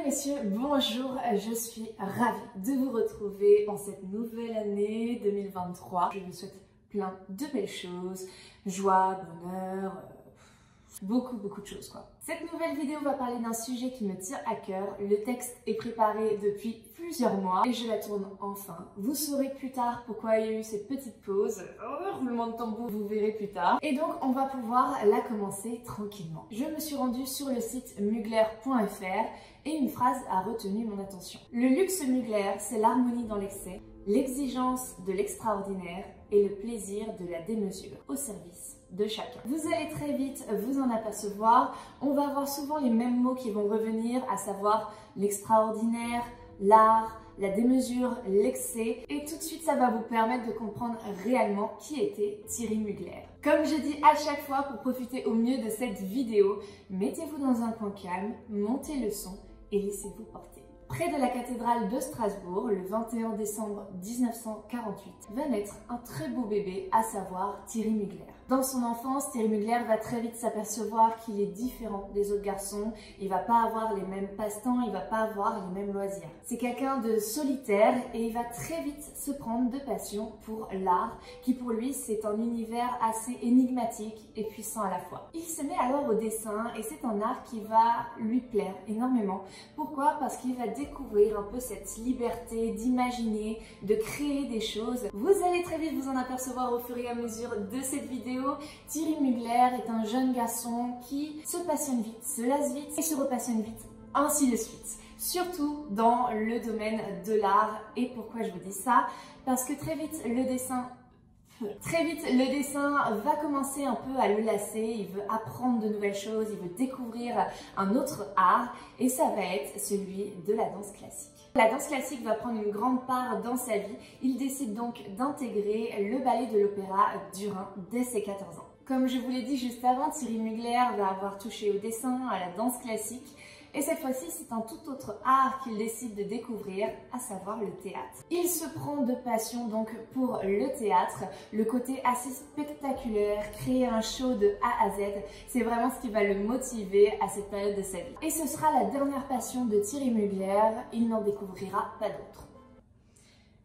messieurs, bonjour, je suis ravie de vous retrouver en cette nouvelle année 2023. Je vous souhaite plein de belles choses, joie, bonheur, beaucoup de choses quoi. Cette nouvelle vidéo va parler d'un sujet qui me tient à cœur. Le texte est préparé depuis plusieurs mois et je la tourne enfin. Vous saurez plus tard pourquoi il y a eu cette petite pause. Roulement de tambour, vous verrez plus tard. Et donc on va pouvoir la commencer tranquillement. Je me suis rendue sur le site mugler.fr et une phrase a retenu mon attention. Le luxe Mugler, c'est l'harmonie dans l'excès, l'exigence de l'extraordinaire et le plaisir de la démesure au service de chacun. Vous allez très vite vous en apercevoir, on va avoir souvent les mêmes mots qui vont revenir, à savoir l'extraordinaire, l'art, la démesure, l'excès, et tout de suite ça va vous permettre de comprendre réellement qui était Thierry Mugler. Comme je dis à chaque fois, pour profiter au mieux de cette vidéo, mettez-vous dans un coin calme, montez le son et laissez-vous porter. Près de la cathédrale de Strasbourg, le 21 décembre 1948, va naître un très beau bébé, à savoir Thierry Mugler. Dans son enfance, Thierry Mugler va très vite s'apercevoir qu'il est différent des autres garçons. Il va pas avoir les mêmes passe-temps, il va pas avoir les mêmes loisirs. C'est quelqu'un de solitaire et il va très vite se prendre de passion pour l'art, qui pour lui c'est un univers assez énigmatique et puissant à la fois. Il se met alors au dessin et c'est un art qui va lui plaire énormément. Pourquoi? Parce qu'il va découvrir un peu cette liberté d'imaginer, de créer des choses. Vous allez très vite vous en apercevoir au fur et à mesure de cette vidéo. Thierry Mugler est un jeune garçon qui se passionne vite, se lasse vite et se repassionne vite, ainsi de suite. Surtout dans le domaine de l'art. Et pourquoi je vous dis ça? Parce que très vite le dessin va commencer un peu à le lasser, il veut apprendre de nouvelles choses, il veut découvrir un autre art et ça va être celui de la danse classique. La danse classique va prendre une grande part dans sa vie, il décide donc d'intégrer le ballet de l'Opéra du Rhin dès ses 14 ans. Comme je vous l'ai dit juste avant, Thierry Mugler va avoir touché au dessin, à la danse classique. Et cette fois-ci, c'est un tout autre art qu'il décide de découvrir, à savoir le théâtre. Il se prend de passion donc pour le théâtre, le côté assez spectaculaire, créer un show de A à Z, c'est vraiment ce qui va le motiver à cette période de sa vie. Et ce sera la dernière passion de Thierry Mugler, il n'en découvrira pas d'autre.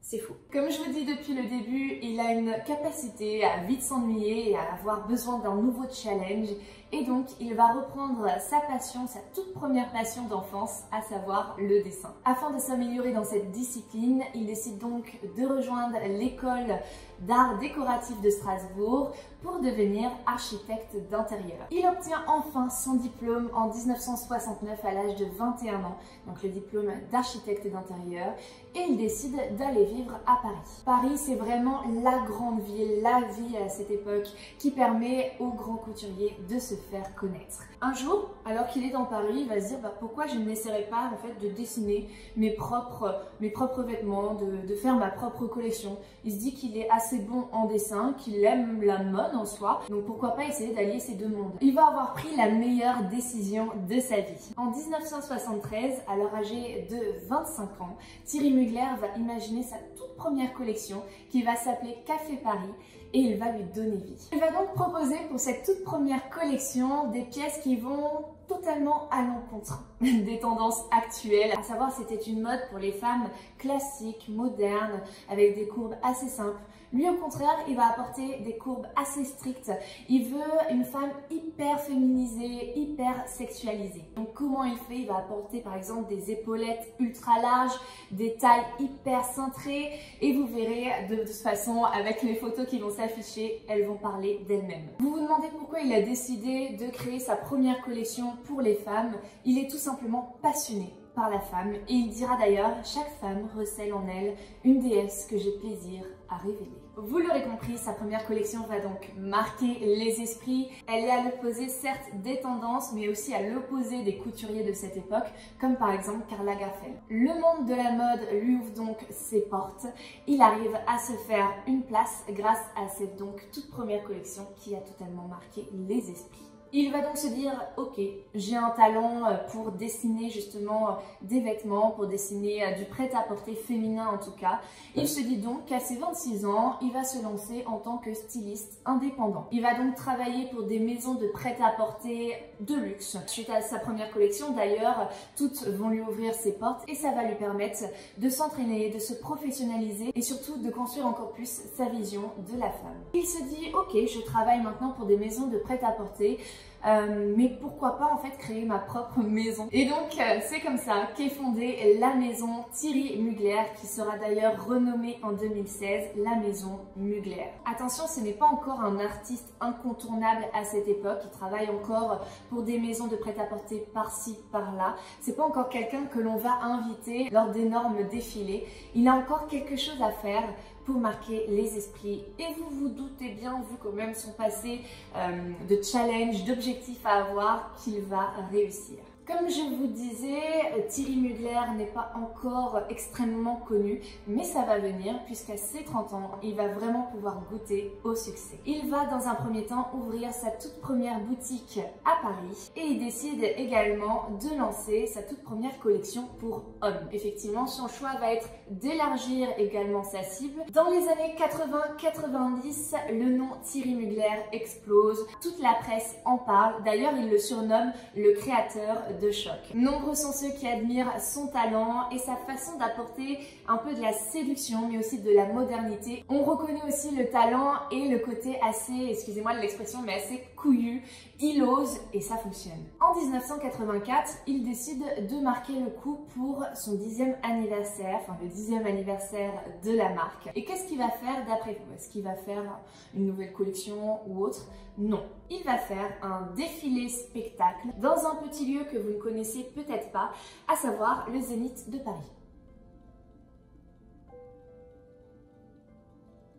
C'est fou. Comme je vous dis depuis le début, il a une capacité à vite s'ennuyer et à avoir besoin d'un nouveau challenge. Et donc, il va reprendre sa passion, sa toute première passion d'enfance, à savoir le dessin. Afin de s'améliorer dans cette discipline, il décide donc de rejoindre l'école d'art décoratif de Strasbourg pour devenir architecte d'intérieur. Il obtient enfin son diplôme en 1969 à l'âge de 21 ans, donc le diplôme d'architecte d'intérieur, et il décide d'aller vivre à Paris. Paris, c'est vraiment la grande ville, la vie à cette époque qui permet aux grands couturiers de se faire connaître. Un jour, alors qu'il est dans Paris, il va se dire pourquoi je n'essaierais pas en fait de dessiner mes propres vêtements, de faire ma propre collection. Il se dit qu'il est assez bon en dessin, qu'il aime la mode en soi, donc pourquoi pas essayer d'allier ces deux mondes. Il va avoir pris la meilleure décision de sa vie. En 1973, alors âgé de 25 ans, Thierry Mugler va imaginer sa toute première collection qui va s'appeler Café Paris et il va lui donner vie. Il va donc proposer pour cette toute première collection des pièces qui vont totalement à l'encontre des tendances actuelles. À savoir, c'était une mode pour les femmes classiques, modernes, avec des courbes assez simples. Lui, au contraire, il va apporter des courbes assez strictes. Il veut une femme hyper féminisée, hyper sexualisée. Donc, comment il fait? Il va apporter, par exemple, des épaulettes ultra larges, des tailles hyper cintrées. Et vous verrez, de toute façon, avec les photos qui vont s'afficher, elles vont parler d'elles-mêmes. Vous vous demandez pourquoi il a décidé de créer sa première collection pour les femmes. Il est tout simplement passionné par la femme et il dira d'ailleurs « Chaque femme recèle en elle une déesse que j'ai plaisir à révéler ». Vous l'aurez compris, sa première collection va donc marquer les esprits. Elle est à l'opposé certes des tendances, mais aussi à l'opposé des couturiers de cette époque, comme par exemple Karl Lagerfeld. Le monde de la mode lui ouvre donc ses portes. Il arrive à se faire une place grâce à cette donc toute première collection qui a totalement marqué les esprits. Il va donc se dire, ok, j'ai un talent pour dessiner justement des vêtements, pour dessiner du prêt-à-porter féminin en tout cas. Il se dit donc qu'à ses 26 ans, il va se lancer en tant que styliste indépendant. Il va donc travailler pour des maisons de prêt-à-porter de luxe. Suite à sa première collection, d'ailleurs, toutes vont lui ouvrir ses portes et ça va lui permettre de s'entraîner, de se professionnaliser et surtout de construire encore plus sa vision de la femme. Il se dit, ok, je travaille maintenant pour des maisons de prêt-à-porter, mais pourquoi pas en fait créer ma propre maison. Et donc c'est comme ça qu'est fondée la maison Thierry Mugler, qui sera d'ailleurs renommée en 2016 la maison Mugler. Attention, ce n'est pas encore un artiste incontournable à cette époque, il travaille encore pour des maisons de prêt-à-porter par-ci, par-là. C'est pas encore quelqu'un que l'on va inviter lors d'énormes défilés. Il a encore quelque chose à faire pour marquer les esprits et vous vous doutez bien, vu quand même son passé de challenge, d'objectifs à avoir, qu'il va réussir. Comme je vous disais, Thierry Mugler n'est pas encore extrêmement connu, mais ça va venir puisqu'à ses 30 ans, il va vraiment pouvoir goûter au succès. Il va dans un premier temps ouvrir sa toute première boutique à Paris et il décide également de lancer sa toute première collection pour hommes. Effectivement, son choix va être d'élargir également sa cible. Dans les années 80-90, le nom Thierry Mugler explose. Toute la presse en parle. D'ailleurs, il le surnomme le créateur de choc. Nombreux sont ceux qui admirent son talent et sa façon d'apporter un peu de la séduction mais aussi de la modernité. On reconnaît aussi le talent et le côté assez, excusez-moi de l'expression, mais assez couillu. Il ose et ça fonctionne. En 1984, il décide de marquer le coup pour son 10e anniversaire, enfin le 10e anniversaire de la marque. Et qu'est-ce qu'il va faire d'après vous? Est-ce qu'il va faire une nouvelle collection ou autre? Non. Il va faire un défilé spectacle dans un petit lieu que vous ne connaissez peut-être pas, à savoir le Zénith de Paris.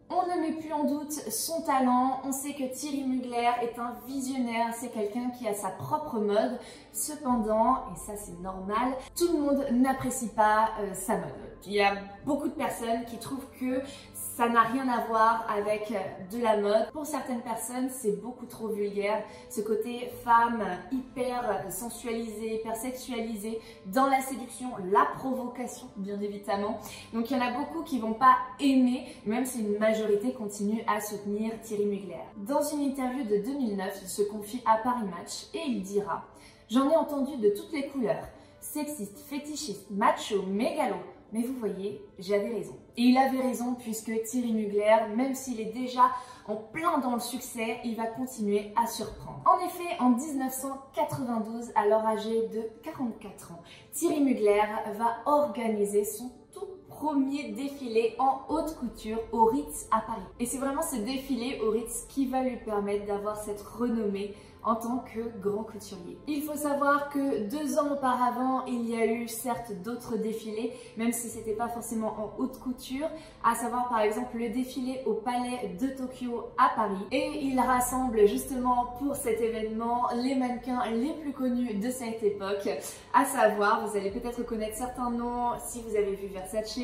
On ne met plus en doute son talent, on sait que Thierry Mugler est un visionnaire, c'est quelqu'un qui a sa propre mode. Cependant, et ça c'est normal, tout le monde n'apprécie pas sa mode. Il y a beaucoup de personnes qui trouvent que ça n'a rien à voir avec de la mode. Pour certaines personnes, c'est beaucoup trop vulgaire. Ce côté femme hyper sensualisée, hyper sexualisée, dans la séduction, la provocation, bien évidemment. Donc il y en a beaucoup qui vont pas aimer, même si une majorité continue à soutenir Thierry Mugler. Dans une interview de 2009, il se confie à Paris Match et il dira « J'en ai entendu de toutes les couleurs, sexiste, fétichiste, macho, mégalo. Mais vous voyez, j'avais raison. » Et il avait raison puisque Thierry Mugler, même s'il est déjà en plein dans le succès, il va continuer à surprendre. En effet, en 1992, alors âgé de 44 ans, Thierry Mugler va organiser son tout premier défilé en haute couture au Ritz à Paris. Et c'est vraiment ce défilé au Ritz qui va lui permettre d'avoir cette renommée en tant que grand couturier. Il faut savoir que 2 ans auparavant, il y a eu certes d'autres défilés, même si c'était pas forcément en haute couture, à savoir par exemple le défilé au Palais de Tokyo à Paris. Et il rassemble justement pour cet événement les mannequins les plus connus de cette époque, à savoir, vous allez peut-être connaître certains noms si vous avez vu Versace,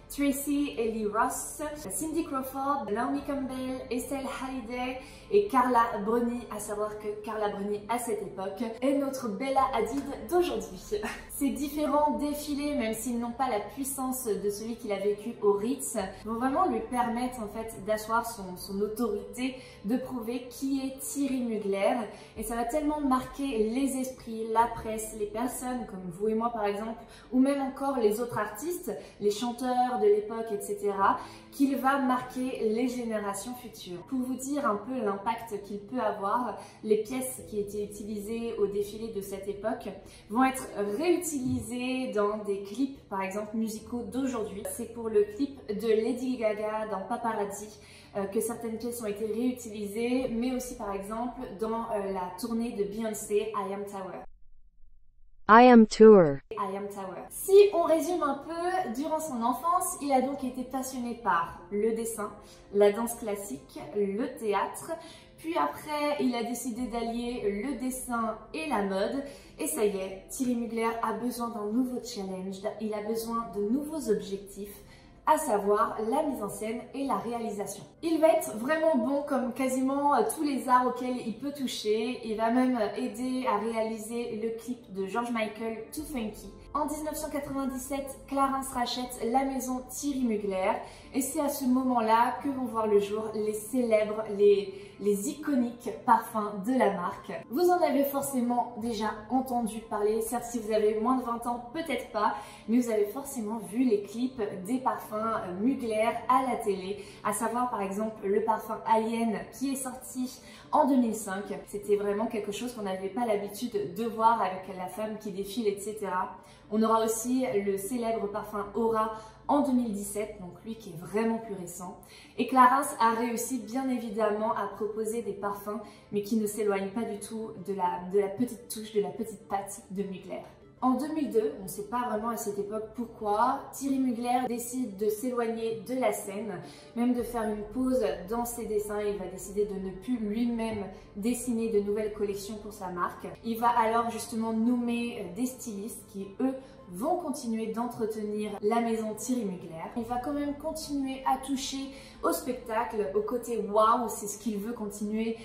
Tracy Ellie Ross, Cindy Crawford, Naomi Campbell, Estelle Halliday et Carla Bruni, à savoir que Carla Bruni à cette époque est notre Bella Hadid d'aujourd'hui. Ces différents défilés, même s'ils n'ont pas la puissance de celui qu'il a vécu au Ritz, vont vraiment lui permettre en fait d'asseoir son autorité, de prouver qui est Thierry Mugler, et ça va tellement marquer les esprits, la presse, les personnes comme vous et moi par exemple, ou même encore les autres artistes, les chanteurs de l'époque, etc., qu'il va marquer les générations futures. Pour vous dire un peu l'impact qu'il peut avoir, les pièces qui étaient utilisées au défilé de cette époque vont être réutilisées dans des clips, par exemple musicaux d'aujourd'hui. C'est pour le clip de Lady Gaga dans Paparazzi que certaines pièces ont été réutilisées, mais aussi par exemple dans la tournée de Beyoncé, I Am Tower. I Am Tour. I Am Tower. Si on résume un peu, durant son enfance, il a donc été passionné par le dessin, la danse classique, le théâtre, puis après il a décidé d'allier le dessin et la mode, et ça y est, Thierry Mugler a besoin d'un nouveau challenge, il a besoin de nouveaux objectifs, à savoir la mise en scène et la réalisation. Il va être vraiment bon comme quasiment tous les arts auxquels il peut toucher. Il va même aider à réaliser le clip de George Michael, Too Funky. En 1997, Clarins rachète la maison Thierry Mugler et c'est à ce moment-là que vont voir le jour les célèbres, les iconiques parfums de la marque. Vous en avez forcément déjà entendu parler, certes si vous avez moins de 20 ans, peut-être pas, mais vous avez forcément vu les clips des parfums Mugler à la télé, à savoir par exemple le parfum Alien qui est sorti en 2005. C'était vraiment quelque chose qu'on n'avait pas l'habitude de voir avec la femme qui défile, etc. On aura aussi le célèbre parfum Aura en 2017, donc lui qui est vraiment plus récent. Et Clarins a réussi bien évidemment à proposer des parfums, mais qui ne s'éloignent pas du tout de la petite touche, de la petite patte de Mugler. En 2002, on ne sait pas vraiment à cette époque pourquoi, Thierry Mugler décide de s'éloigner de la scène, même de faire une pause dans ses dessins. Il va décider de ne plus lui-même dessiner de nouvelles collections pour sa marque. Il va alors justement nommer des stylistes qui, eux, vont continuer d'entretenir la maison Thierry Mugler. Il va quand même continuer à toucher au spectacle, au côté waouh, c'est ce qu'il veut continuer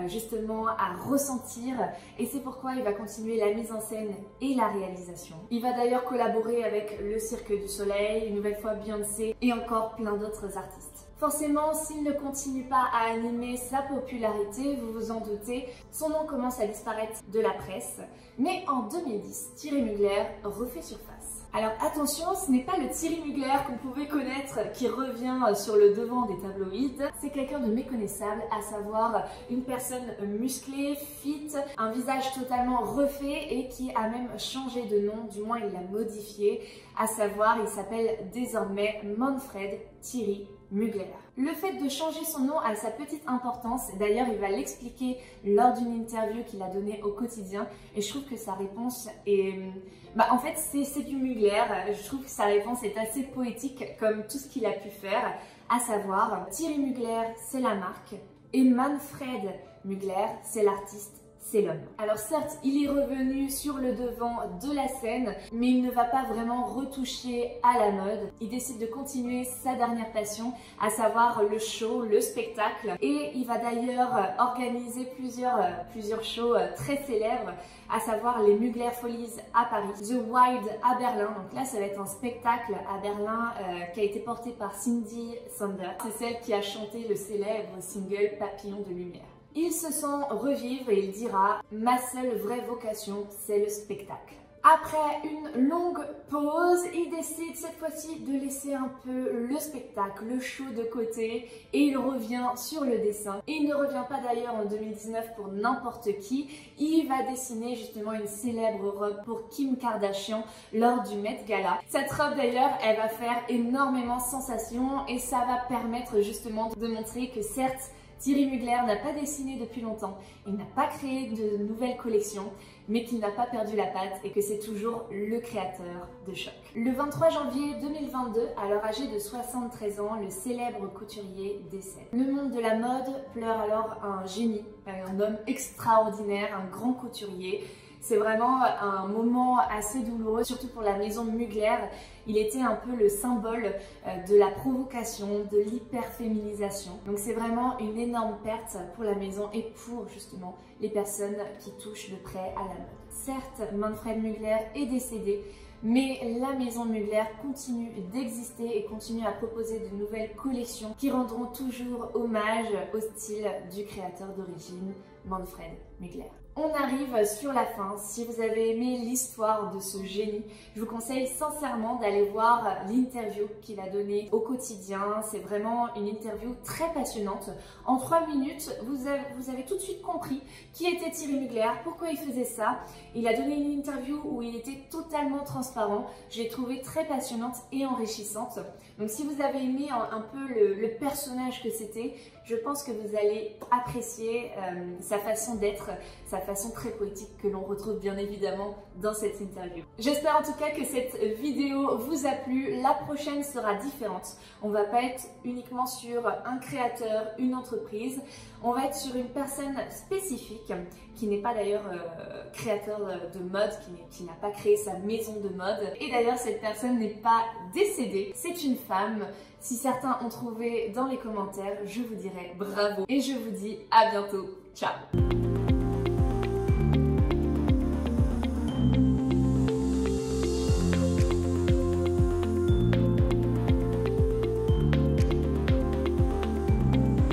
justement à ressentir et c'est pourquoi il va continuer la mise en scène et la réalisation. Il va d'ailleurs collaborer avec le Cirque du Soleil, une nouvelle fois Beyoncé et encore plein d'autres artistes. Forcément, s'il ne continue pas à animer sa popularité, vous vous en doutez, son nom commence à disparaître de la presse. Mais en 2010, Thierry Mugler refait surface. Alors attention, ce n'est pas le Thierry Mugler qu'on pouvait connaître qui revient sur le devant des tabloïds. C'est quelqu'un de méconnaissable, à savoir une personne musclée, fit, un visage totalement refait et qui a même changé de nom, du moins il l'a modifié, à savoir il s'appelle désormais Manfred Thierry Mugler. Le fait de changer son nom a sa petite importance, d'ailleurs il va l'expliquer lors d'une interview qu'il a donnée au Quotidien et je trouve que sa réponse est... en fait c'est du Mugler, je trouve que sa réponse est assez poétique comme tout ce qu'il a pu faire, à savoir Thierry Mugler c'est la marque et Manfred Mugler c'est l'artiste. C'est l'homme. Alors certes, il est revenu sur le devant de la scène, mais il ne va pas vraiment retoucher à la mode. Il décide de continuer sa dernière passion, à savoir le show, le spectacle. Et il va d'ailleurs organiser plusieurs shows très célèbres, à savoir les Mugler Follies à Paris, The Wild à Berlin. Donc là, ça va être un spectacle à Berlin qui a été porté par Cindy Sander. C'est celle qui a chanté le célèbre single Papillon de lumière. Il se sent revivre et il dira « Ma seule vraie vocation, c'est le spectacle ». Après une longue pause, il décide cette fois-ci de laisser un peu le spectacle, le show de côté et il revient sur le dessin. Et il ne revient pas d'ailleurs en 2019 pour n'importe qui, il va dessiner justement une célèbre robe pour Kim Kardashian lors du Met Gala. Cette robe d'ailleurs, elle va faire énormément sensation et ça va permettre justement de montrer que certes, Thierry Mugler n'a pas dessiné depuis longtemps, il n'a pas créé de nouvelles collections, mais qu'il n'a pas perdu la patte et que c'est toujours le créateur de choc. Le 23 janvier 2022, alors âgé de 73 ans, le célèbre couturier décède. Le monde de la mode pleure alors un génie, un homme extraordinaire, un grand couturier. C'est vraiment un moment assez douloureux, surtout pour la maison Mugler. Il était un peu le symbole de la provocation, de l'hyperféminisation. Donc c'est vraiment une énorme perte pour la maison et pour justement les personnes qui touchent de près à la mode. Certes, Manfred Mugler est décédé, mais la maison Mugler continue d'exister et continue à proposer de nouvelles collections qui rendront toujours hommage au style du créateur d'origine, Manfred Mugler. On arrive sur la fin. Si vous avez aimé l'histoire de ce génie, je vous conseille sincèrement d'aller voir l'interview qu'il a donnée au Quotidien. C'est vraiment une interview très passionnante. En 3 minutes, vous avez tout de suite compris qui était Thierry Mugler, pourquoi il faisait ça. Il a donné une interview où il était totalement transparent. Je l'ai trouvée très passionnante et enrichissante. Donc si vous avez aimé un peu le personnage que c'était, je pense que vous allez apprécier sa façon d'être, sa façon très poétique que l'on retrouve bien évidemment dans cette interview. J'espère en tout cas que cette vidéo vous a plu. La prochaine sera différente. On va pas être uniquement sur un créateur, une entreprise. On va être sur une personne spécifique qui n'est pas d'ailleurs créateur de mode, qui n'a pas créé sa maison de mode. Et d'ailleurs, cette personne n'est pas décédée. C'est une femme. Si certains ont trouvé dans les commentaires, je vous dirai bravo. Et je vous dis à bientôt. Ciao!